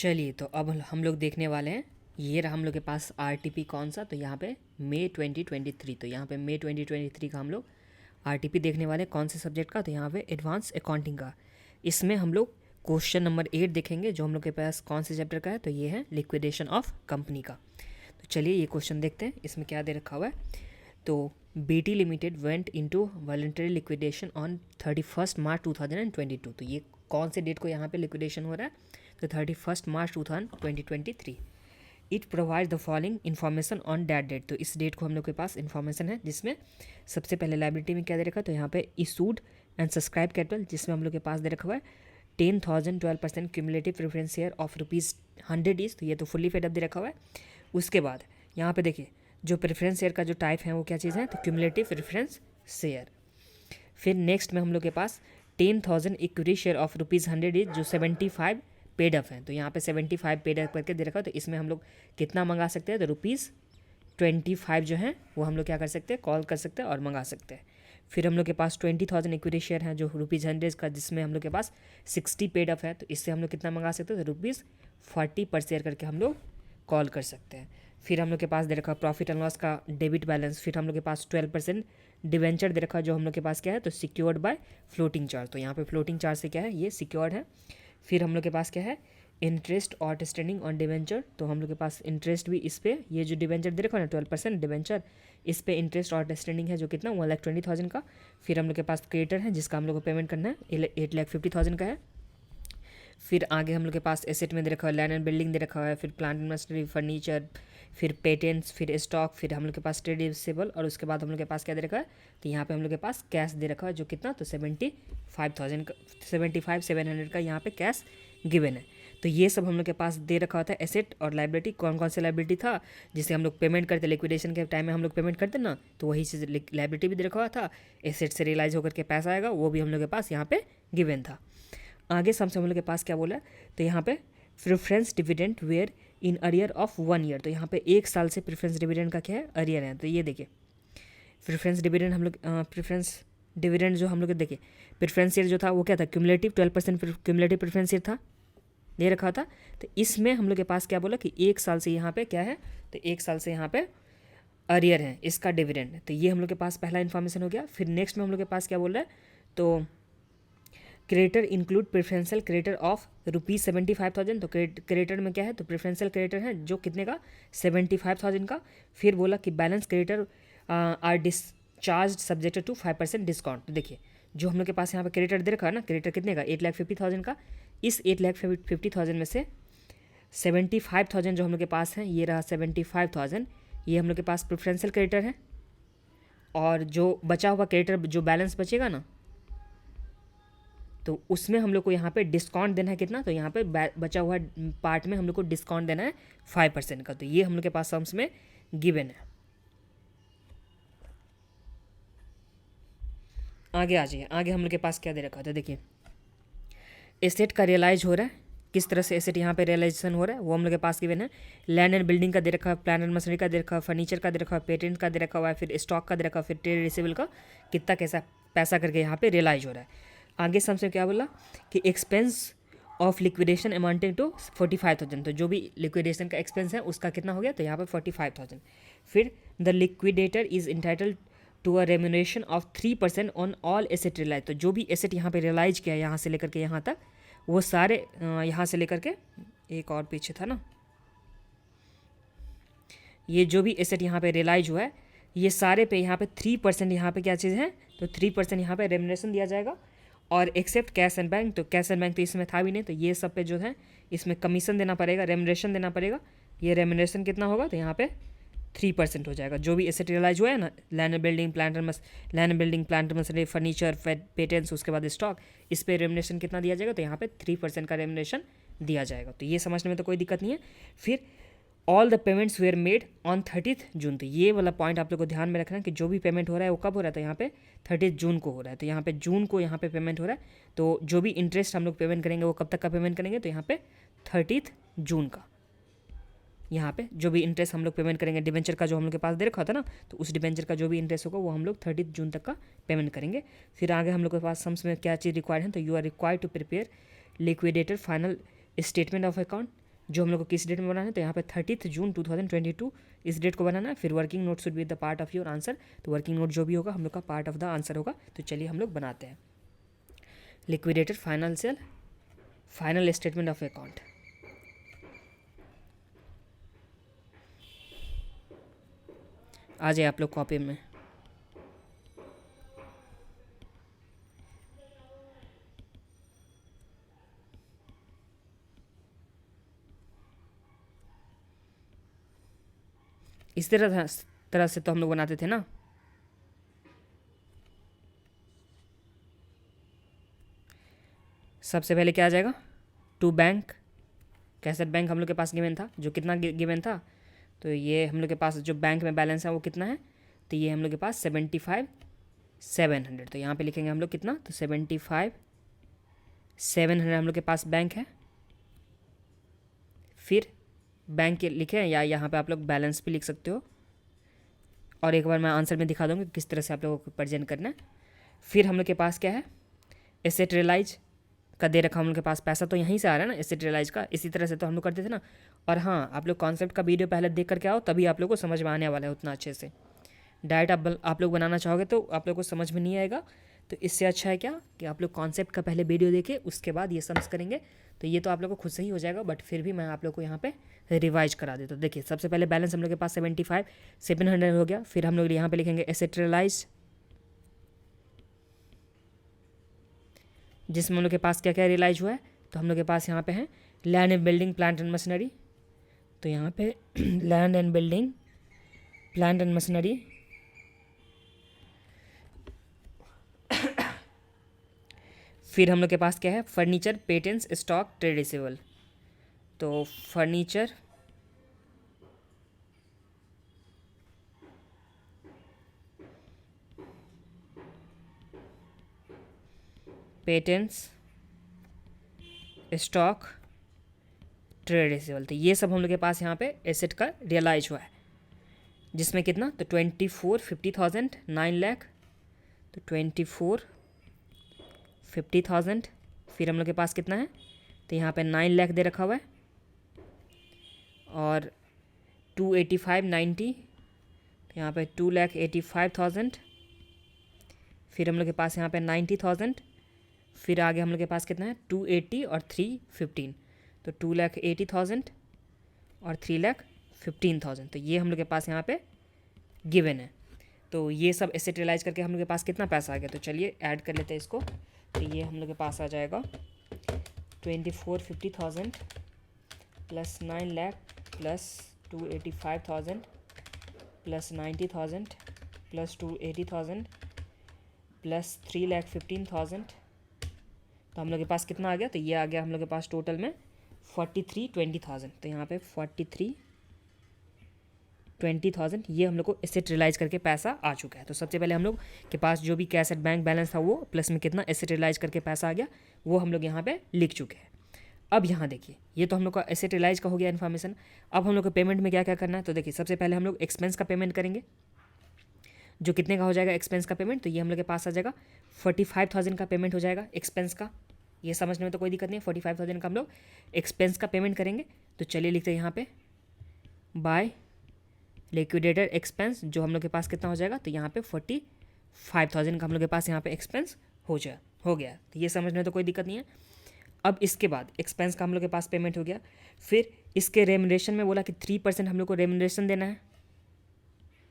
चलिए तो अब हम लोग देखने वाले हैं। ये रहा हम लोग के पास आरटीपी कौन सा, तो यहाँ पे मई 2023। तो यहाँ पे मई 2023 का हम लोग आरटीपी देखने वाले हैं। कौन से सब्जेक्ट का, तो यहाँ पे एडवांस अकाउंटिंग का। इसमें हम लोग क्वेश्चन नंबर 8 देखेंगे, जो हम लोग के पास कौन से चैप्टर का है, तो ये है लिक्विडेशन ऑफ कंपनी का। तो चलिए ये क्वेश्चन देखते हैं, इसमें क्या दे रखा हुआ है। तो BT limited went into voluntary liquidation on 31 मार्च 2022। तो ये कौन से डेट को यहाँ पे लिक्विडेशन हो रहा है, तो 31 March 2023। It provide the following information on that date. तो इस डेट को हम लोग के पास इन्फॉर्मेशन है, जिसमें सबसे पहले लाइबिलिटी में क्या दे रखा है, तो यहाँ पे इशूड एंड सब्सक्राइब कैपिटल, जिसमें हम लोग के पास दे रखा हुआ है 10,000 12% cumulative preference share of ₹100 is. तो ये तो फुल्ली फेड अप दे रखा हुआ है। उसके बाद यहाँ पे देखिए, जो प्रेफरेंस शेयर का जो टाइप है वो क्या चीज़ है, तो क्यूमुलेटिव प्रेफरेंस शेयर। फिर नेक्स्ट में हम लोग के पास 10,000 इक्विटी शेयर ऑफ ₹100 इज, जो 75 पेड अप है। तो यहाँ पे 75 पेड अप करके दे रखा है। तो इसमें हम लोग कितना मंगा सकते हैं, तो ₹25 जो है वो हम लोग क्या कर सकते हैं, कॉल कर सकते हैं और मंगा सकते हैं। फिर हम लोग के पास 20,000 इक्विटी शेयर है जो ₹100 का, जिसमें हम लोग के पास 60 पेड अप है। तो इससे हम लोग कितना मंगा सकते हैं, तो ₹40 पर शेयर करके हम लोग कॉल कर सकते हैं। फिर हम लोग के पास दे रखा प्रॉफिट एंड लॉस का डेबिट बैलेंस। फिर हम लोग के पास 12% डिवेंचर दे रखा, जो हम लोग के पास क्या है, तो सिक्योर्ड बाय फ्लोटिंग चार्ज। तो यहाँ पे फ्लोटिंग चार्ज से क्या है, ये सिक्योर्ड है। फिर हम लोग के पास क्या है, इंटरेस्ट आउटस्टैंडिंग ऑन डिवेंचर। तो हम लोग के पास इंटरेस्ट भी इस पे, ये जो डिवेंचर दे रखा है ना 12% डिवेंचर, इस पे इंटरेस्ट आउटस्टैंडिंग है, जो कितना 1,20,000 का। फिर हम लोग के पास क्रेडिटर है, जिसका हम लोग को पेमेंट करना है 8,50,000 का है। फिर आगे हम लोग के पास एसेट में दे रखा है लैंड एंड बिल्डिंग दे रखा है, फिर प्लांट एंड मशीनरी, फर्नीचर, फिर पेटेंट्स, फिर स्टॉक, फिर हम लोग के पास ट्रेड रिसीवेबल, और उसके बाद हम लोग के पास क्या दे रखा है, तो यहाँ पे हम लोग के पास कैश दे रखा है, जो कितना, तो 75,000 का, 75,700 का यहाँ पे कैश गिवन है। तो ये सब हम लोग के पास दे रखा होता है एसेट और लाइबिलिटी। कौन कौन से लाइबिलिटी था, जिसे हम लोग पेमेंट करते, लिक्विडेशन के टाइम में हम लोग पेमेंट करते ना, तो वही चीज़ लाइबिलिटी भी दे रखा हुआ था। एसेट से रियलाइज होकर के पैसा आएगा, वो भी हम लोग के पास यहाँ पे गिवन था। आगे सबसे हम लोग के पास क्या बोला है, तो यहाँ पे preference dividend were in arrear of 1 year. तो यहाँ पे 1 साल से प्रेफरेंस डिविडेंड का क्या है, अरियर है। तो ये देखिए प्रेफरेंस डिविडेंड हम लोग प्रेफरेंस डिविडेंड जो हम लोग देखिए, प्रेफरेंस शेयर जो था वो क्या था, क्यूमुलेटिव 12% क्यूमुलेटिव प्रेफरेंस शेयर था, दे रखा था। तो इसमें हम लोग के पास क्या बोला कि 1 साल से यहाँ पे क्या है, तो 1 साल से यहाँ पे अरियर है इसका डिविडेंड। तो ये हम लोग के पास पहला इन्फॉर्मेशन हो गया। फिर नेक्स्ट में हम लोग के पास क्या बोल रहा है, तो creditor include preferential creditor of ₹75,000। तो क्रेडिटर में क्या है, तो प्रेफरेंशियल क्रेडिटर है जो कितने का, 75,000 का। फिर बोला कि balance creditor are discharge subjected to 5% discount. तो देखिए जो हम लोग के पास यहाँ पे क्रेडिटर दे रखा है ना, क्रेडिटर कितने का, 8,50,000 का। इस 8,50,000 में से 75,000 जो हम लोग के पास है, ये रहा 75,000, ये हम लोग के पास प्रेफरेंशियल क्रेडिटर है। और जो बचा हुआ क्रेडिटर, जो बैलेंस बचेगा ना, तो उसमें हम लोग को यहाँ पे डिस्काउंट देना है कितना, तो यहाँ पे बचा हुआ पार्ट में हम लोग को डिस्काउंट देना है 5% का। तो ये हम लोग के पास सम्स में गिवन है। आगे आ जाइए, आगे हम लोग के पास क्या दे रखा था, देखिए एसेट का रियलाइज हो रहा है, किस तरह से एसेट यहाँ पे रियलाइजेशन हो रहा है वो हम लोग के पास गिवन है। लैंड एंड बिल्डिंग का दे रखा है, प्लांट एंड मशीनरी का दे रखा है, फर्नीचर का दे रखा है, पेटेंट का दे रखा हुआ है, फिर स्टॉक का दे रखा है, फिर ट्रेड रिसीवेबल का कितना कैसा पैसा करके यहाँ पे रियलाइज हो रहा है। आगे सबसे क्या बोला कि expense of liquidation amounting to 45,000। तो जो भी लिक्विडेशन का एक्सपेंस है उसका कितना हो गया, तो यहाँ पर 45,000। फिर the liquidator is entitled to a remuneration of 3% on all asset realise. तो जो भी एसेट यहाँ पे रियलाइज किया है यहाँ से लेकर के यहाँ तक, वो सारे यहाँ से लेकर के, एक और पीछे था ना, ये जो भी एसेट यहाँ पे रियलाइज हुआ है, ये सारे पे यहाँ पे 3% यहाँ पे क्या चीज़ है, तो 3% यहाँ पे रेम्यूनरेशन दिया जाएगा। और एक्सेप्ट कैश एंड बैंक, तो कैश एंड बैंक तो इसमें था भी नहीं, तो ये सब पे जो है इसमें कमीशन देना पड़ेगा, रेम्यूनरेशन देना पड़ेगा। ये रेम्यूनरेशन कितना होगा, तो यहाँ पे 3% हो जाएगा। जो भी एसेट रियलाइज हुआ है ना, land building plant machinery, furniture, patents, उसके बाद स्टॉक, इस पे रेम्यूनरेशन कितना दिया जाएगा, तो यहाँ पे 3% का रेम्यूनरेशन दिया जाएगा। तो ये समझने में तो कोई दिक्कत नहीं है। फिर all the payments were made on 30 जून। तो ये वाला पॉइंट आप लोग को ध्यान में रखना है कि जो भी पेमेंट हो रहा है वो कब हो रहा है, तो यहाँ पे 30 जून को हो रहा है। तो यहाँ पे जून को यहाँ पे पेमेंट हो रहा है। तो जो भी इंटरेस्ट हम लोग पेमेंट करेंगे वो कब तक का पेमेंट करेंगे, तो यहाँ पे 30 जून का। यहाँ पे जो भी इंटरेस्ट हम लोग पेमेंट करेंगे, डिबेंचर का जो हम लोग के पास दे रखा था ना, तो उस डिबेंचर का जो भी इंटरेस्ट होगा वो हम लोग 30 जून तक का पेमेंट करेंगे। फिर आगे हम लोग के पास सम्स में क्या चीज़ रिक्वायर्ड है, तो you are required to prepare liquidator final statement of account जो हम लोग को किस डेट में बनाना है, तो यहाँ पे 30 जून 2022 इस डेट को बनाना है। फिर working note should be the part of your answer, तो वर्किंग नोट जो भी होगा हम लोग का पार्ट ऑफ द आंसर होगा। तो चलिए हम लोग बनाते हैं। Liquidated financial final statement of account. आ जाए आप लोग कॉपी में। इस तरह से तो हम लोग बनाते थे ना। सबसे पहले क्या आ जाएगा, टू बैंक, कैसेट बैंक हम लोग के पास गिवन था, जो कितना गिवन था, तो ये हम लोग के पास जो बैंक में बैलेंस है वो कितना है, तो ये हम लोग के पास 75,700। तो यहाँ पे लिखेंगे हम लोग कितना, तो 75,700 हम लोग के पास बैंक है। फिर बैंक लिखे, या यहाँ पे आप लोग बैलेंस भी लिख सकते हो, और एक बार मैं आंसर में दिखा दूँगी किस तरह से आप लोगों को प्रेजेंट करना है। फिर हम लोग के पास क्या है, एसेट रियलाइज का दे रखा हम लोग के पास, पैसा तो यहीं से आ रहा है ना एसेट रियलाइज का, इसी तरह से तो हम लोग करते थे ना। और हाँ, आप लोग कॉन्सेप्ट का वीडियो पहले देख करके आओ, तभी आप लोग को समझ में आने वाला है उतना अच्छे से। डायरेक्ट आप लोग बनाना चाहोगे तो आप लोग को समझ में नहीं आएगा। तो इससे अच्छा है क्या कि आप लोग कॉन्सेप्ट का पहले वीडियो देखें, उसके बाद ये समझ करेंगे, तो ये तो आप लोग को खुद से ही हो जाएगा। बट फिर भी मैं आप लोग को यहाँ पे रिवाइज करा देता हूँ। देखिए सबसे पहले बैलेंस हम लोग के पास 75,700 हो गया। फिर हम लोग यहाँ पे लिखेंगे एसेट रियलाइज, जिसमें हम लोग के पास क्या क्या रियलाइज हुआ है, तो हम लोग के पास यहाँ पे है land and building plant and machinery. तो यहाँ पे land and building plant and machinery, फिर हम लोग के पास क्या है, furniture, patents, stock, trade receivable. तो furniture, patents, stock, trade receivable, तो ये सब हम लोग के पास यहाँ पे एसेट का रियलाइज हुआ है। जिसमें कितना, तो 24,50,000, 9 लाख, तो 24,50,000। फिर हम लोग के पास कितना है, तो यहाँ पे 9 लाख दे रखा हुआ है, और 285,90, तो यहाँ पे 2,85,000। फिर हम लोग के पास यहाँ पे 90,000। फिर आगे हम लोग के पास कितना है, 280 और 315, तो 2,80,000 और 3,15,000। तो ये हम लोग के पास यहाँ पे गिवन है। तो ये सब एसेट रियलाइज करके हम लोग के पास कितना पैसा आ गया, तो चलिए ऐड कर लेते हैं इसको। तो ये हम लोग के पास आ जाएगा 24,50,000 plus 9 lakh plus 285,000 plus 90,000 plus 280,000 plus 3,15,000। तो हम लोग के पास कितना आ गया, तो ये आ गया हम लोग के पास टोटल में 43,20,000। तो यहाँ पे 43,20,000 ये हम लोग को एसेट रियलाइज करके पैसा आ चुका है। तो सबसे पहले हम लोग के पास जो भी कैश एट बैंक बैलेंस था वो, प्लस में कितना एसेट रियलाइज करके पैसा आ गया, वो हम लोग यहाँ पे लिख चुके हैं। अब यहाँ देखिए, ये तो हम लोग का एसेट रियलाइज का हो गया इन्फॉर्मेशन। अब हम लोग को पेमेंट में क्या क्या करना है, तो देखिए सबसे पहले हम लोग एक्सपेंस का पेमेंट करेंगे, जो कितने का हो जाएगा एक्सपेंस का पेमेंट, तो ये हम लोग के पास आ जाएगा 45,000 का पेमेंट हो जाएगा एक्सपेंस का। ये समझने में तो कोई दिक्कत नहीं है, 45,000 का हम लोग एक्सपेंस का पेमेंट करेंगे। तो चलिए लिखते हैं यहाँ पे बाय लिक्विडेटेड एक्सपेंस, जो हम लोग के पास कितना हो जाएगा, तो यहाँ पे 45,000 का हम लोग के पास यहाँ पे एक्सपेंस हो गया। तो ये समझने में तो कोई दिक्कत नहीं है। अब इसके बाद एक्सपेंस का हम लोग के पास पेमेंट हो गया। फिर इसके रेमुनरेशन में बोला कि 3% हम लोग को रेमुनरेशन देना है,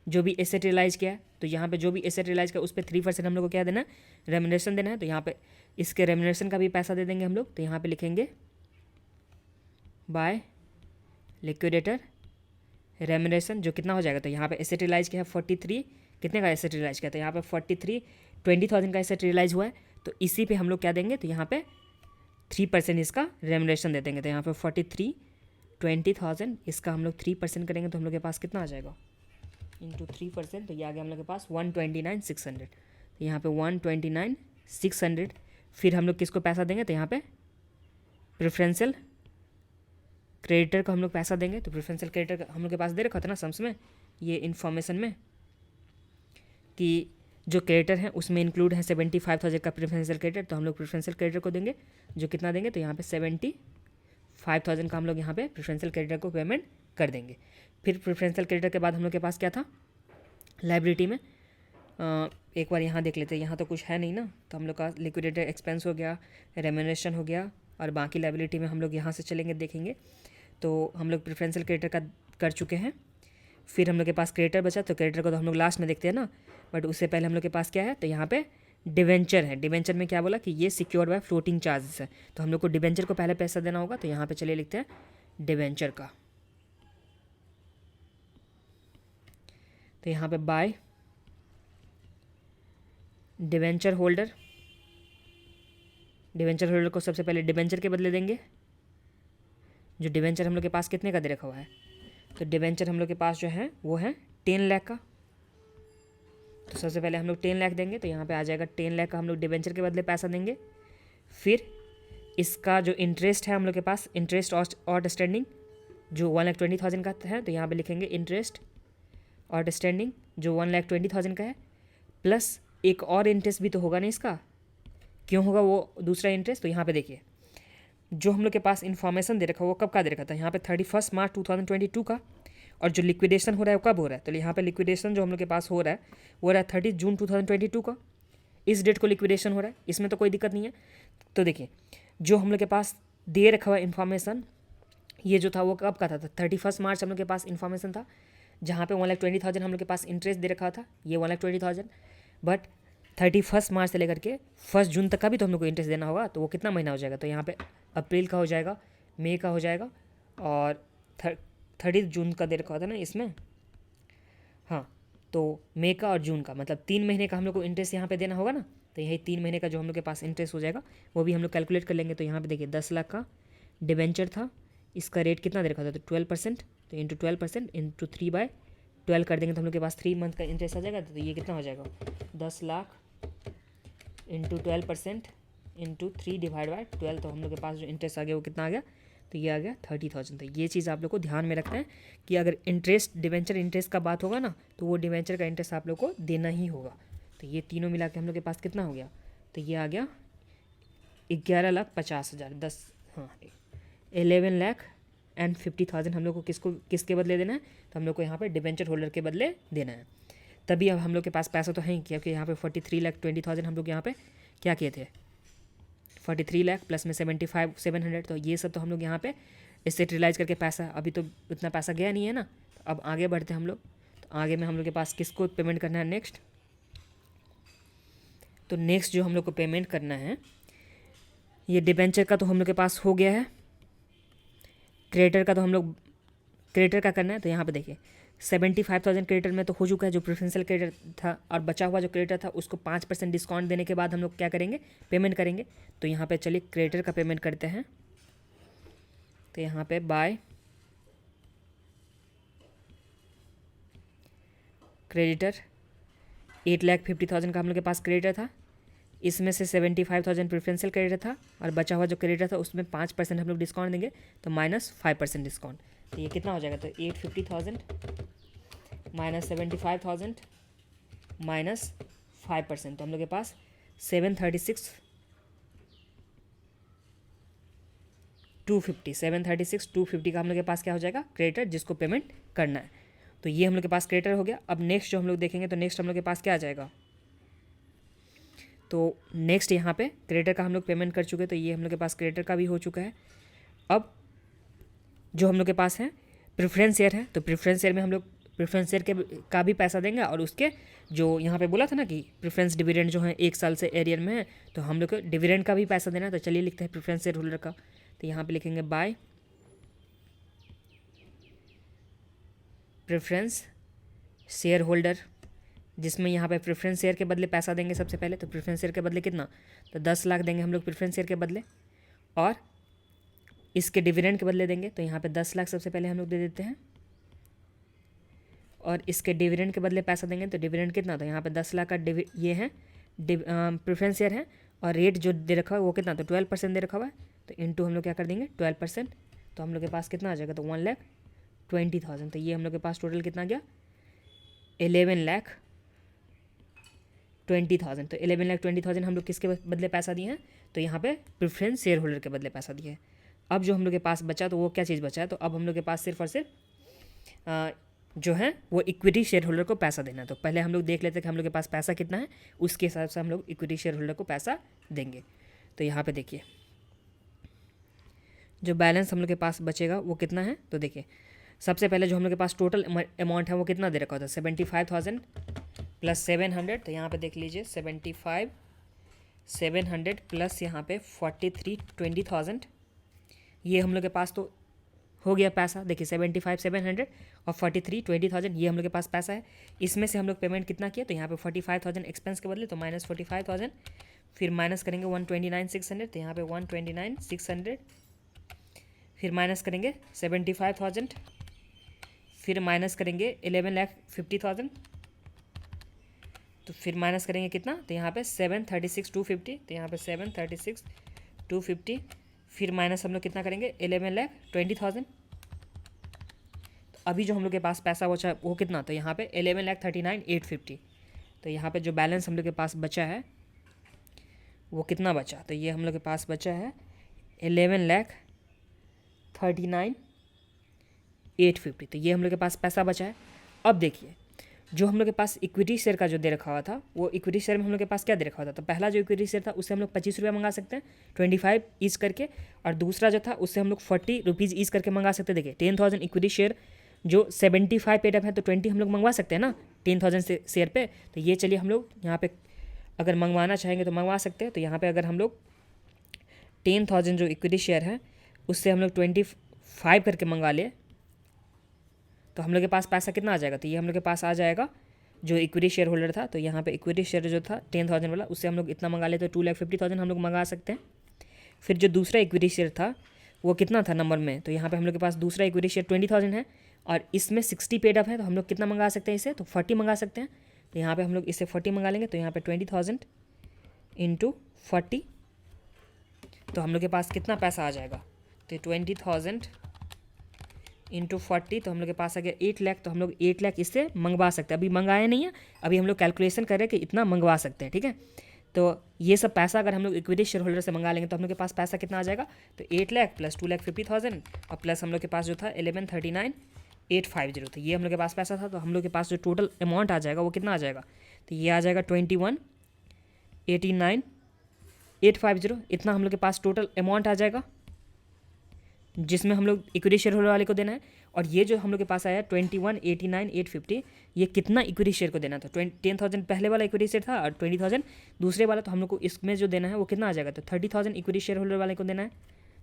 जो भी एसेट रियलाइज किया है। तो यहाँ पे जो भी एसेट रियलाइज किया उस पर 3% हम लोग को क्या देना है, रेमुनरेशन देना है। तो यहाँ पे इसके रेमुनरेशन का भी पैसा दे देंगे हम लोग। तो यहाँ पे लिखेंगे बाय लिक्विडेटर रेमुनरेशन, जो कितना हो जाएगा, तो यहाँ पे एसेट रियलाइज किया है 43, कितने का एसेट रियलाइज किया, तो यहाँ पे 43,20,000 का एसेट रियलाइज हुआ है। तो इसी पे हम लोग क्या देंगे, तो यहाँ पे 3% इसका रेमुनरेशन दे देंगे। तो यहाँ पे 43,20,000 इसका हम लोग 3% करेंगे, तो हम लोग के पास कितना आ जाएगा, इंटू 3%, तो ये आ गया हम लोग के पास 129,600। तो यहाँ पे 129,600। फिर हम लोग किसको पैसा देंगे, तो यहाँ पे प्रेफरेंशियल क्रेडिटर को हम लोग पैसा देंगे। तो प्रेफरेंशियल क्रेडिटर हम लोग के पास दे रखा था ना सम्स में, ये इन्फॉर्मेशन में, कि जो क्रेडिटर है उसमें इंक्लूड है 75,000 का प्रेफरेंशियल क्रेडिटर। तो हम लोग प्रेफरेंशियल क्रेडिटर को देंगे, जो कितना देंगे, तो यहाँ पे 5,000 का हम लोग यहाँ पे प्रेफरेंशियल क्रेडिटर को पेमेंट कर देंगे। फिर प्रेफरेंशियल क्रेडिटर के बाद हम लोग के पास क्या था लाइबिलिटी में, एक बार यहाँ देख लेते हैं। यहाँ तो कुछ है नहीं ना, तो हम लोग का लिक्विडेटेड एक्सपेंस हो गया, रेम्यूनरेशन हो गया, और बाकी लाइबिलिटी में हम लोग यहाँ से चलेंगे देखेंगे। तो हम लोग प्रेफरेंशियल क्रेडिटर का कर चुके हैं। फिर हम लोग के पास क्रेडिटर बचा, तो क्रेडिटर को तो हम लोग लास्ट में देखते हैं ना, बट उससे पहले हम लोग के पास क्या है, तो यहाँ पे डिवेंचर है। डिवेंचर में क्या बोला कि ये सिक्योर्ड बाय फ्लोटिंग चार्जेस है, तो हम लोग को डिवेंचर को पहले पैसा देना होगा। तो यहाँ पे चलिए लिखते हैं डिवेंचर का। तो यहाँ पे by debenture holder, debenture holder को सबसे पहले डिवेंचर के बदले देंगे। जो डिवेंचर हम लोग के पास कितने का दे रखा हुआ है, तो डिवेंचर हम लोग के पास जो है वो है 10 लाख का। तो सबसे पहले हम लोग 10 लाख देंगे, तो यहाँ पे आ जाएगा 10 लाख का हम लोग डिवेंचर के बदले पैसा देंगे। फिर इसका जो इंटरेस्ट है हम लोग के पास, इंटरेस्ट आउटस्टैंडिंग जो 1,20,000 का है, तो यहाँ पे लिखेंगे इंटरेस्ट आउटस्टैंडिंग जो 1,20,000 का है, प्लस एक और इंटरेस्ट भी तो होगा ना इसका। क्यों होगा वो दूसरा इंटरेस्ट, तो यहाँ पे देखिए जो हम लोग के पास इन्फॉर्मेशन दे रखा वो कब का दे रखा था, यहाँ पे 31 मार्च 2022 का। और जो लिक्विडेशन हो रहा है वो कब हो रहा है, तो यहाँ पे लिक्विडेशन जो हम लोग के पास हो रहा है वो रहा है 30 जून 2022 का। इस डेट को लिक्विडेशन हो रहा है, इसमें तो कोई दिक्कत नहीं है। तो देखिए जो हम लोग के पास दे रखा हुआ इन्फॉर्मेशन ये जो था वो कब का था, 31 मार्च हम लोग के पास इन्फॉर्मेशन था, जहाँ पे 1,20,000 हम लोग के पास इंटरेस्ट दे रखा था, ये 1,20,000। बट 31 मार्च से लेकर के 1 जून तक का भी तो हम लोग को इंटरेस्ट देना होगा, तो वो कितना महीना हो जाएगा, तो यहाँ पे अप्रैल का हो जाएगा, मई का हो जाएगा, और 30 जून का दे रखा था ना इसमें, हाँ, तो मई का और जून का, मतलब 3 महीने का हम लोग को इंटरेस्ट यहाँ पे देना होगा ना। तो यही 3 महीने का जो हम लोग के पास इंटरेस्ट हो जाएगा वो भी हम लोग कैलकुलेट कर लेंगे। तो यहाँ पे देखिए 10 लाख का डिवेंचर था, इसका रेट कितना दे रखा था, तो 12%, तो इंटू 12% इंटू 3/12 कर देंगे तो हम लोग के पास 3 मंथ का इंटरेस्ट आ जाएगा। तो ये कितना हो जाएगा, 10 लाख इंटू 12% इंटू 3/12, तो हम लोग के पास जो इंटरेस्ट आ गया वो कितना आ गया, तो ये आ गया 30,000। तो ये चीज़ आप लोग को ध्यान में रखना है कि अगर इंटरेस्ट डिवेंचर इंटरेस्ट का बात होगा ना, तो वो डिवेंचर का इंटरेस्ट आप लोग को देना ही होगा। तो ये तीनों मिला के हम लोग के पास कितना हो गया, तो ये आ गया 11,50,000, 11,50,000 हम लोग को किसके बदले देना है, तो हम लोग को यहाँ पे डिवेंचर होल्डर के बदले देना है। तभी अब हम लोग के पास पैसा तो है ही, क्योंकि यहाँ पे 43,20,000 हम लोग यहाँ पे क्या किए थे, 43 लाख प्लस में 700, तो ये सब तो हम लोग यहाँ पे इससे यूटिलाइज करके पैसा, अभी तो उतना पैसा गया नहीं है ना। तो अब आगे बढ़ते हैं हम लोग, तो आगे में हम लोग के पास किसको पेमेंट करना है नेक्स्ट, तो नेक्स्ट जो हम लोग को पेमेंट करना है ये डिबेंचर का तो हम लोग के पास हो गया है, क्रेडिटर का तो हम लोग क्रेडिटर का करना है। तो यहाँ पे देखिए 75,000 क्रेडिटर में तो हो चुका है जो प्रेफरेंशियल क्रेडिटर था, और बचा हुआ जो क्रेडिटर था उसको 5% डिस्काउंट देने के बाद हम लोग क्या करेंगे, पेमेंट करेंगे। तो यहाँ पे चलिए क्रेडिटर का पेमेंट करते हैं। तो यहाँ पे बाय क्रेडिटर 8,50,000 का हम लोग के पास क्रेडिटर था, इसमें से 75,000 प्रेफरेंशियल क्रेडिटर था, और बचा हुआ जो क्रेडिटर था उसमें 5% हम लोग डिस्काउंट देंगे, तो -5% डिस्काउंट। तो ये कितना हो जाएगा, तो 850,000 माइनस 75,000 माइनस 5%, तो हम लोग के पास 736,250 का हम लोग के पास क्या हो जाएगा, क्रेडिटर जिसको पेमेंट करना है। तो ये हम लोग के पास क्रेडिटर हो गया। अब नेक्स्ट जो हम लोग देखेंगे, तो नेक्स्ट हम लोग के पास क्या आ जाएगा, तो नेक्स्ट यहाँ पे क्रेडिटर का हम लोग पेमेंट कर चुके हैं, तो ये हम लोग के पास क्रेडिटर का भी हो चुका है। अब जो हम लोग के पास है प्रेफरेंस शेयर है, तो प्रेफरेंस शेयर में हम लोग प्रेफरेंस शेयर का भी पैसा देंगे, और उसके जो यहाँ पे बोला था ना कि प्रेफरेंस डिविडेंड जो है 1 साल से एरियर में है, तो हम लोग को डिविडेंड का भी पैसा देना है। तो चलिए लिखते हैं प्रेफरेंस शेयर होल्डर का। तो यहाँ पे लिखेंगे बाय प्रेफरेंस शेयर होल्डर, जिसमें यहाँ पे प्रेफरेंस शेयर के बदले पैसा देंगे सबसे पहले। तो प्रेफरेंस शेयर के बदले कितना, तो 10 लाख देंगे हम लोग प्रेफरेंस शेयर के बदले, और इसके डिविडेंड के बदले देंगे। तो यहाँ पे 10 लाख सबसे पहले हम लोग दे देते हैं, और इसके डिविडेंड के बदले पैसा देंगे। तो डिविडेंड कितना, तो यहाँ पे 10 लाख का ये है प्रेफरेंस शेयर है, और रेट जो दे रखा है वो कितना, तो 12% दे रखा हुआ है। तो इंटू हम लोग क्या कर देंगे 12%, तो हम लोग के पास कितना आ जाएगा, तो 1,20,000। तो ये हम लोग के पास टोटल कितना गया, 11,20,000। तो 11,20,000 हम लोग किसके बदले पैसा दिए हैं, तो यहाँ पे प्रेफरेंस शेयर होल्डर के बदले पैसा दिए हैं। अब जो हम लोग के पास बचा तो वो क्या चीज़ बचा है, तो अब हम लोग के पास सिर्फ और सिर्फ जो है वो इक्विटी शेयर होल्डर को पैसा देना है। तो पहले हम लोग देख लेते हैं कि हम लोग के पास पैसा कितना है, उसके हिसाब से हम लोग इक्विटी शेयर होल्डर को पैसा देंगे। तो यहाँ पे देखिए जो बैलेंस हम लोग के पास बचेगा वो कितना है, तो देखिए सबसे पहले जो हम लोग के पास टोटल अमाउंट है वो कितना दे रखा होता है, 75,000 प्लस 700। तो यहाँ पे देख लीजिए 75 700 प्लस यहाँ पे 43 20,000, ये हम लोग के पास तो हो गया पैसा। देखिए 75 700 और 43 20,000 ये हम लोग के पास पैसा है। इसमें से हम लोग पेमेंट कितना किया, तो यहाँ पे 45,000 एक्सपेंस के बदले तो माइनस 45,000, फिर माइनस करेंगे 129,600, तो यहाँ पे 129,600, फिर माइनस करेंगे 75,000, फिर माइनस करेंगे 11,50,000, तो फिर माइनस करेंगे कितना, तो यहाँ पे 736,250, तो यहाँ पे 736,250, फिर माइनस हम लोग कितना करेंगे 11,20,000। तो अभी जो हम लोग के पास पैसा बचा वो कितना, तो यहाँ पे 11,39,850। तो यहाँ पे जो बैलेंस हम लोग के पास बचा है वो कितना बचा, तो ये हम लोग के पास बचा है 11,39,850। तो ये हम लोग के पास पैसा बचा है। अब देखिए जो हम लोग के पास इक्विटी शेयर का जो दे रखा हुआ था, वो इक्विटी शेयर में हम लोग के पास क्या दे रखा हुआ था, तो पहला जो इक्विटी शेयर था उससे हम लोग 25 रुपये मंगा सकते हैं 25 ईच करके, और दूसरा जो था उससे हम लोग 40 रुपीज़ ईच करके मंगा सकते हैं। देखिए 10,000 इक्विटी शेयर जो 75 पेड अप है तो 20 हम लोग मंगवा सकते हैं ना 10,000 शेयर पे। तो ये चलिए हम लोग यहाँ पे अगर मंगवाना चाहेंगे तो मंगवा सकते हैं। तो यहाँ पे अगर हम लोग 10,000 जो इक्विटी शेयर है उससे हम लोग 25 करके मंगा ले तो हम लोग के पास पैसा कितना आ जाएगा, तो ये हम लोग के पास आ जाएगा जो इक्विटी शेयर होल्डर था। तो यहाँ पे इक्विटी शेयर जो था 10,000 वाला उससे हम लोग इतना मंगा लेते तो 2,50,000 हम लोग मंगा सकते हैं। फिर जो दूसरा इक्विटी शेयर था वो कितना था नंबर में, तो यहाँ पे हम लोग के पास दूसरा इक्विटी शेयर 20,000 है और इसमें 60 पेड अप है, तो हम लोग कितना मंगा सकते हैं इसे, तो 40 मंगा सकते हैं। तो यहाँ पे हम लोग इसे 40 मंगा लेंगे, तो यहाँ पे 20,000 इंटू 40, तो हम लोग के पास कितना पैसा आ जाएगा, तो 20,000 इंटू 40, तो हम लोग के पास आ गया 8 लाख। तो हम लोग 8 लाख इससे मंगवा सकते हैं, अभी मंगाया नहीं है, अभी हम लोग कैलकुलेशन कर रहे हैं कि इतना मंगवा सकते हैं, ठीक है। तो ये सब पैसा अगर हम लोग इक्विटी शेयर होल्डर से मंगा लेंगे तो हम लोग के पास पैसा कितना आ जाएगा, तो 8 लाख प्लस 2,50,000 और प्लस हम लोग के पास जो था 11,39,850, तो ये हम लोग के पास पैसा था। तो हम लोग के पास जो टोटल अमाउंट आ जाएगा वो कितना आ जाएगा, तो ये आ जाएगा 21,89,850, इतना हम लोग के पास टोटल अमाउंट आ जाएगा जिसमें हम लोग इक्विटी शेयर होल्डर वाले को देना है। और ये जो हम लोग के पास आया 21,89,850, ये कितना इक्विटी शेयर को देना था, 10,000 पहले वाला इक्विटी शेयर था और 20,000 दूसरे वाला, तो हम लोग को इसमें जो देना है वो कितना आ जाएगा, तो 30,000 इक्विटी शेयर होल्डर वाले को देना है।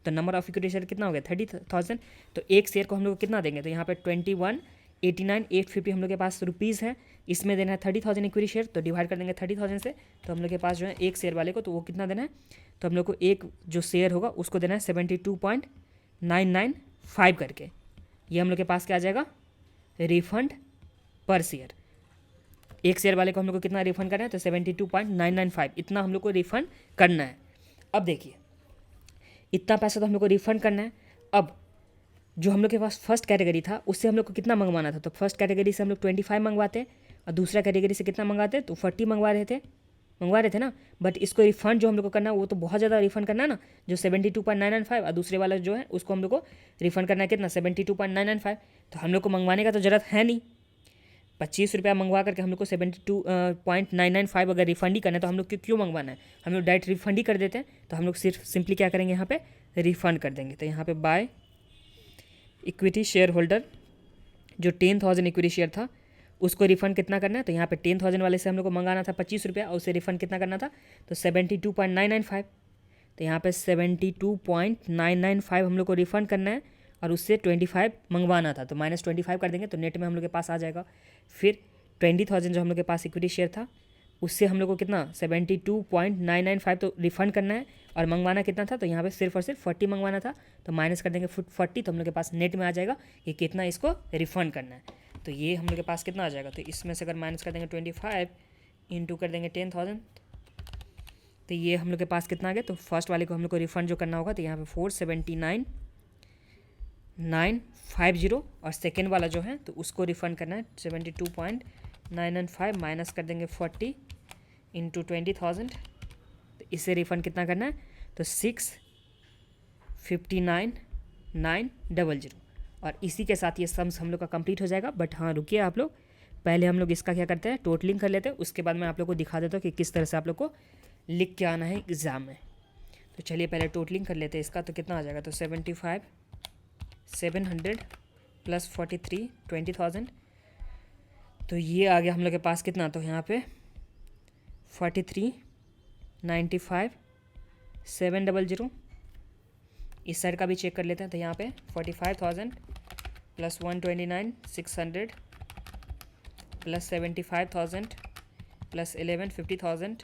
तो नंबर ऑफ इक्विटी शेयर कितना हो गया 30,000, तो एक शेयर को हम लोग को कितना देंगे, तो यहाँ पे 21,89,850 हम लोग के पास रुपीज़ है, इसमें देना है 30,000 इक्विटी शेयर, तो डिवाइड कर देंगे 30,000 से, तो हम लोग के पास जो है एक शेयर वाले को तो वो कितना देना है, तो हम लोग को एक जो शेयर होगा उसको देना है 72.995 करके। ये हम लोग के पास क्या आ जाएगा, रिफंड पर शेयर। एक शेयर वाले को हम लोग को कितना रिफंड करना है, तो 72.995 इतना हम लोग को रिफंड करना है। अब देखिए इतना पैसा तो हम लोग को रिफंड करना है। अब जो हम लोग के पास फर्स्ट कैटेगरी था उससे हम लोग को कितना मंगवाना था, तो फर्स्ट कैटेगरी से हम लोग 25 मंगवाते हैं और दूसरा कैटेगरी से कितना मंगवाते हैं, तो 40 मंगवा रहे थे ना। बट इसको रिफंड जो हम लोग को करना है वो तो बहुत ज़्यादा रिफंड करना है ना, जो 72.995 और दूसरे वाला जो है उसको हम लोग को रिफंड करना है कितना 72.995। तो हम लोग को मंगवाने का तो ज़रूरत है नहीं, 25 रुपया मंगवा करके हम लोग को 72.995 अगर रिफंड ही करना है तो हम लोग क्यों मंगवाना है, हम लोग डायरेक्ट रिफंड ही कर देते हैं। तो हम लोग सिर्फ सिंपली क्या करेंगे यहाँ पे रिफंड कर देंगे। तो यहाँ पे बाय इक्विटी शेयर होल्डर जो 10,000 इक्विटी शेयर था उसको रिफंड कितना करना है, तो यहाँ पे 10,000 वाले से हम लोग को मंगाना था 25 रुपया और उसे रिफंड कितना करना था, तो 72.995। तो यहाँ पे 72.995 हम लोग को रिफंड करना है और उससे 25 मंगवाना था, तो -25 कर देंगे तो नेट में हम लोग के पास आ जाएगा। फिर 20,000 जो हम लोग के पास इक्विटी शेयर था उससे हम लोग को कितना 72.995 तो रिफंड करना है और मंगवाना कितना था, तो यहाँ पे सिर्फ और सिर्फ 40 मंगवाना था, तो माइनस कर देंगे 40, तो हम लोग के पास नेट में आ जाएगा कि कितना इसको रिफंड करना है। तो ये हम लोग के पास कितना आ जाएगा, तो इसमें से अगर माइनस कर देंगे 25 इंटू कर देंगे 10,000, तो ये हम लोग के पास कितना आ गया, तो फर्स्ट वाले को हम लोग को रिफंड जो करना होगा तो यहाँ पे 479,950 और सेकेंड वाला जो है तो उसको रिफंड करना है 72.995 माइनस कर देंगे 40 इंटू 20,000, तो इससे रिफंड कितना करना है, तो 59,900 और इसी के साथ ये सम्स हम लोग का कंप्लीट हो जाएगा। बट हाँ रुकिए आप लोग, पहले हम लोग इसका क्या करते हैं, टोटलिंग कर लेते हैं, उसके बाद मैं आप लोग को दिखा देता हूँ कि किस तरह से आप लोग को लिख के आना है एग्ज़ाम में। तो चलिए पहले टोटलिंग कर लेते हैं इसका, तो कितना आ जाएगा, तो 75,700 प्लस 43 20,000, तो ये आ गया हम लोग के पास कितना, तो यहाँ पे 43,95,700। इस साइड का भी चेक कर लेते हैं, तो यहाँ पे 45,000 plus 129,600 plus 75,000 plus 50,000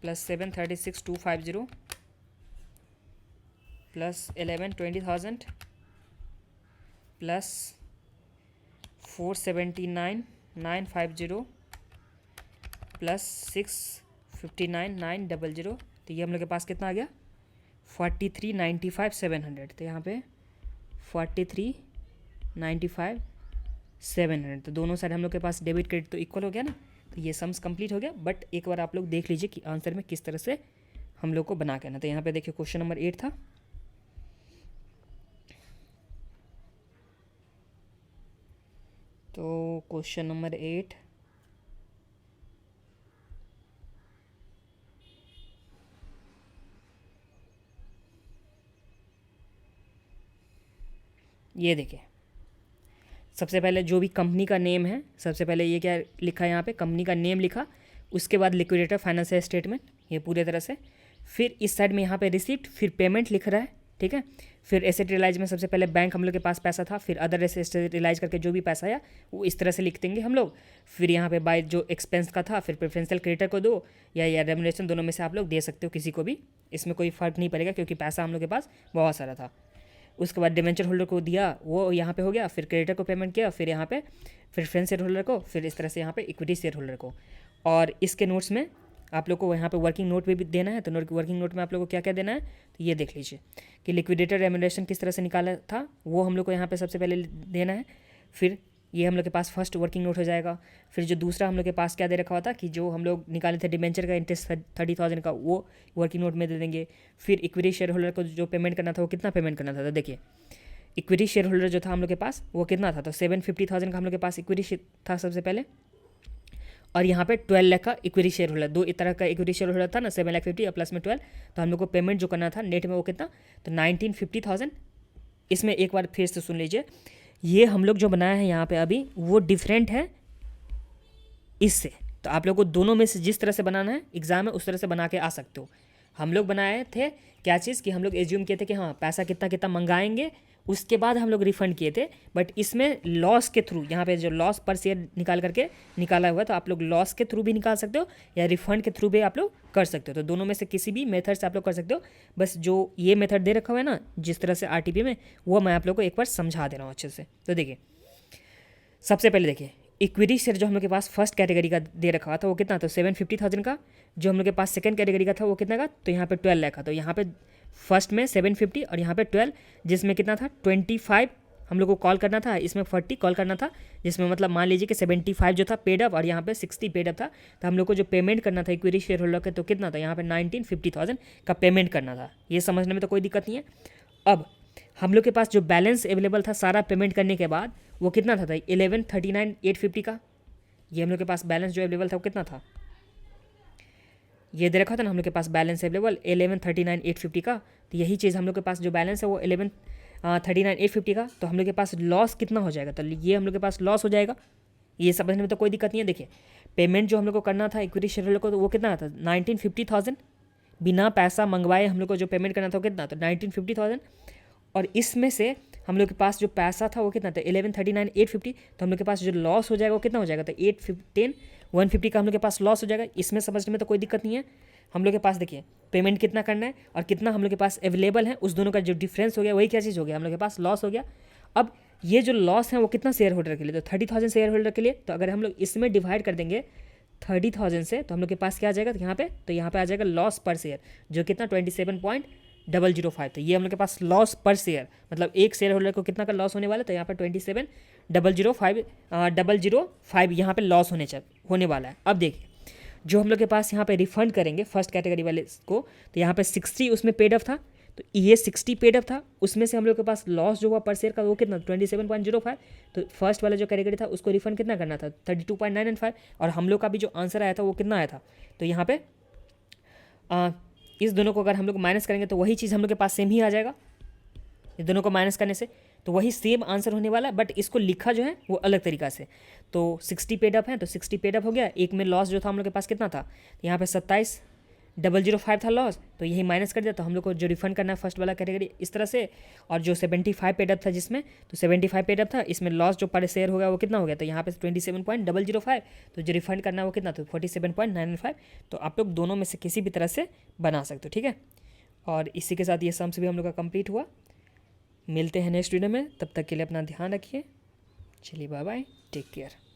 plus 736,250 plus 20,000 plus 479,950 plus 659,900। तो ये हम लोग के पास कितना आ गया, 43,95,700। तो यहाँ पे 43,95,700, तो दोनों साइड हम लोग के पास डेबिट क्रेडिट तो इक्वल हो गया ना। तो ये सम्स कंप्लीट हो गया। बट एक बार आप लोग देख लीजिए कि आंसर में किस तरह से हम लोग को बना के आना। तो यहाँ पे देखिए क्वेश्चन नंबर 8 था, तो क्वेश्चन नंबर 8 ये देखिए, सबसे पहले जो भी कंपनी का नेम है, सबसे पहले ये क्या लिखा है यहाँ पे, कंपनी का नेम लिखा, उसके बाद लिक्विडेटर फाइनेंशियल स्टेटमेंट, ये पूरे तरह से। फिर इस साइड में यहाँ पे रिसिप्ट, फिर पेमेंट लिख रहा है, ठीक है। फिर एसेट रियलाइज में सबसे पहले बैंक हम लोग के पास पैसा था, फिर अदर एसेट रियलाइज करके जो भी पैसा आया वो इस तरह से लिख देंगे हम लोग। फिर यहाँ पे बाय जो एक्सपेंस का था, फिर प्रेफरेंशियल क्रेडिटर को दो या रेम्युनरेशन, दोनों में से आप लोग दे सकते हो किसी को भी, इसमें कोई फ़र्क नहीं पड़ेगा क्योंकि पैसा हम लोग के पास बहुत सारा था। उसके बाद डिवेंचर होल्डर को दिया, वो यहाँ पे हो गया, फिर क्रेडिटर को पेमेंट किया, फिर यहाँ पे प्रेफरेंस शेयर होल्डर को, फिर इस तरह से यहाँ पे इक्विटी शेयर होल्डर को। और इसके नोट्स में आप लोग को यहाँ पे वर्किंग नोट भी देना है। तो वर्किंग नोट में आप लोग को क्या क्या देना है, तो ये देख लीजिए कि लिक्विडेटर रेम्युनरेशन किस तरह से निकाला था, वो हम लोग को यहाँ पे सबसे पहले देना है। फिर ये हम लोग के पास फर्स्ट वर्किंग नोट हो जाएगा। फिर जो दूसरा हम लोग के पास क्या दे रखा हुआ था कि जो हम लोग निकाले थे डिबेंचर का इंटरेस्ट 30,000 का, वो वर्किंग नोट में दे देंगे। फिर इक्विटी शेयर होल्डर को जो पेमेंट करना था वो कितना पेमेंट करना था, तो देखिए इक्विटी शेयर होल्डर जो था हम लोग के पास वो कितना था, तो 750,000 का हम लोग के पास इक्विटी था सबसे पहले। और यहाँ पे 12 लाख का इक्विटी शेयर होल्डर, दो तरह का इक्विटी शेयर होल्डर था ना, 7,50,000 और प्लस में 12। तो हम लोग को पेमेंट जो करना था नेट में वो कितना, तो 1950,000। इसमें एक बार फिर से सुन लीजिए, ये हम लोग जो बनाया है यहाँ पे अभी वो डिफरेंट है इससे। तो आप लोग को दोनों में से जिस तरह से बनाना है एग्जाम में उस तरह से बना के आ सकते हो। हम लोग बनाए थे क्या चीज़ कि हम लोग एज्यूम किए थे कि हाँ पैसा कितना कितना मंगाएंगे, उसके बाद हम लोग रिफंड किए थे। बट इसमें लॉस के थ्रू, यहाँ पे जो लॉस पर शेयर निकाल करके निकाला हुआ है, तो आप लोग लॉस के थ्रू भी निकाल सकते हो या रिफंड के थ्रू भी आप लोग कर सकते हो। तो दोनों में से किसी भी मेथड से आप लोग कर सकते हो। बस जो ये मेथड दे रखा हुआ है ना जिस तरह से आरटीपी में, वो मैं आप लोग को एक बार समझा दे रहा हूँ अच्छे से। तो देखिए सबसे पहले देखिए इक्विटी शेयर जो हम लोग के पास फर्स्ट कैटेगरी का दे रखा हुआ था वो कितना, तो 750,000 का। जो हम लोग के पास सेकंड कैटेगरी का था वो कितना का, तो यहाँ पे 12 लाख का। तो यहाँ पे फर्स्ट में 750 और यहाँ पे 12, जिसमें कितना था 25 हम लोग को कॉल करना था, इसमें 40 कॉल करना था, जिसमें मतलब मान लीजिए कि 75 जो था पेड अप और यहाँ पे 60 पेड अप था। तो हम लोग को जो पेमेंट करना था इक्विटी शेयर होल्डर का, तो कितना था यहाँ पे 1950,000 का पेमेंट करना था। ये समझने में तो कोई दिक्कत नहीं है। अब हम लोग के पास जो बैलेंस अवेलेबल था सारा पेमेंट करने के बाद वो कितना था 1139,850 का। ये हम लोग के पास बैलेंस जो अवेलेबल था वो कितना था, ये दे रखा था ना हम लोग के पास बैलेंस अवेलेबल 1139,850 का। तो यही चीज़ हम लोग के पास जो बैलेंस है वो 1139,850 का। तो हम लोग के पास लॉस कितना हो जाएगा, तो ये हम लोग के पास लॉस हो जाएगा। ये समझने में तो कोई दिक्कत नहीं है। देखिए पेमेंट जो हम लोग को करना था इक्विटी शेयर होल्डर को, तो वो कितना था 1950,000, बिना पैसा मंगवाए हम लोग को जो पेमेंट करना था वो कितना, तो 1950,000। और इसमें से हम लोग के पास जो पैसा था वो कितना था 1139,850। तो हम लोग के पास जो लॉस हो जाएगा वो कितना हो जाएगा, तो 150 का हम लोग के पास लॉस हो जाएगा। इसमें समझने में तो कोई दिक्कत नहीं है। हम लोग के पास देखिए पेमेंट कितना करना है और कितना हम लोग के पास अवेलेबल है, उस दोनों का जो डिफरेंस हो गया वही क्या चीज़ हो गया, हम लोग के पास लॉस हो गया। अब ये जो लॉस है वो कितना शेयर होल्डर के लिए, तो 30,000 शेयर होल्डर के लिए। तो अगर हम लोग इसमें डिवाइड कर देंगे 30,000 से, तो हम लोग के पास क्या आ जाएगा, तो यहाँ पे आ जाएगा लॉस पर शेयर जो कितना 27.005। तो ये हम लोग के पास लॉस पर शेयर मतलब एक शेयर होल्डर को कितना का लॉस होने वाला है, तो यहाँ पर 27.005 यहाँ पे लॉस होने वाला है। अब देखिए जो हम लोग के पास यहाँ पे रिफंड करेंगे फर्स्ट कैटेगरी वाले को, तो यहाँ पे 60 उसमें पेड अप था, तो ये 60 पेड अप था, उसमें से हम लोग के पास लॉस जो हुआ पर शेयर का वो कितना 27.05। तो फर्स्ट वाला जो कैटेगरी था उसको रिफंड कितना करना था 32.995, और हम लोग का भी जो आंसर आया था वो कितना आया था। तो यहाँ पे इस दोनों को अगर हम लोग माइनस करेंगे तो वही चीज़ हम लोग के पास सेम ही आ जाएगा, इस दोनों को माइनस करने से तो वही सेम आंसर होने वाला है, बट इसको लिखा जो है वो अलग तरीका से। तो 60 पेड अप है तो 60 पेड अप हो गया, एक में लॉस जो था हम लोग के पास कितना था, यहाँ पे 27,005 था लॉस, तो यही माइनस कर दिया। तो हम लोग को जो रिफंड करना है फर्स्ट वाला कैटेगरी इस तरह से, और जो 75 पेड अप था जिसमें, तो 75 पेड अप था, इसमें लॉस जो पर शेयर हो गया वो कितना हो गया, तो यहाँ पे 27.005, तो जो रिफंड करना है वो कितना, तो 47.995। तो आप लोग दोनों में से किसी भी तरह से बना सकते हो, ठीक है। और इसी के साथ ये सम्स भी हम लोग का कंप्लीट हुआ। मिलते हैं नेक्स्ट वीडियो में, तब तक के लिए अपना ध्यान रखिए। चलिए बाय बाय, टेक केयर।